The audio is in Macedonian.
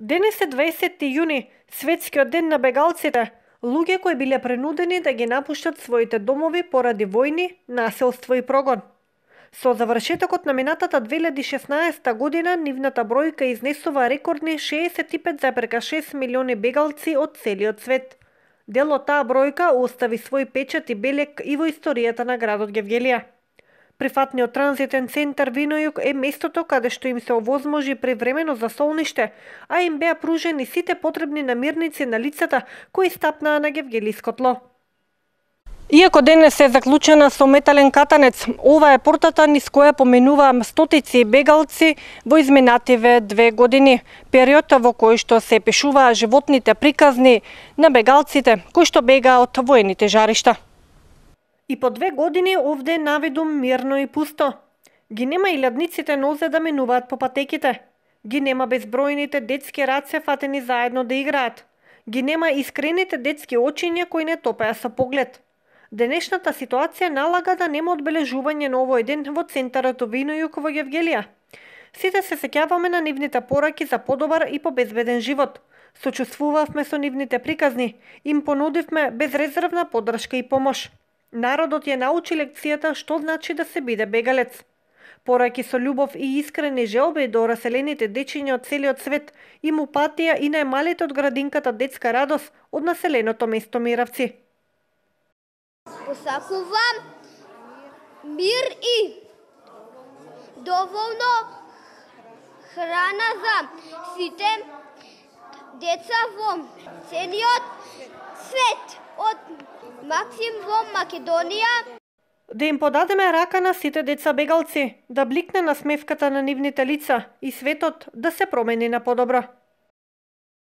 Денес е 20 јуни, светскиот ден на бегалците, луѓе кои биле принудени да ги напуштат своите домови поради војни, насилство и прогон. Со завршетокот на минатата 2016 година, нивната бројка изнесува рекордни 65,6 милиони бегалци од целиот свет. Дел од таа бројка остави свој печат и белег и во историјата на градот Гевгелија. Прифатниот транзитен центар Винојук е местото каде што им се овозможи привремено засолниште, а им беа пружени сите потребни намирници на лицата кои стапнаа на гевгелиското тло. Иако денес е заклучена со метален катанец, ова е портата низ која поминуваа стотици бегалци во изминативе 2 години, период во кој што се пишуваа животните приказни на бегалците кои што бегаа од воените жаришта. И по 2 години овде е навидум мирно и пусто. Ги нема и лјадниците нозе да минуваат по патеките. Ги нема безбројните детски раце фатени заедно да играат. Ги нема искрените детски очиња кои не топеа со поглед. Денешната ситуација налага да нема одбележување на овој ден во центарот Винојук во Гевгелија. Сите се сеќаваме на нивните пораки за подобар и побезбеден живот. Сочувствувавме со нивните приказни, им понудивме безрезервна поддршка и помош. Народот ја научи лекцијата што значи да се биде бегалец. Пораки со љубов и искрени желби до раселените дечиња од целиот свет, им упатија и најмалите од градинката детска радост од населеното место Миравци. Посакувам мир и доволно храна за сите деца во целиот свет, од Максим во Македонија. Да им подадеме рака на сите деца бегалци, да бликне насмевката на нивните лица и светот да се промени на подобро.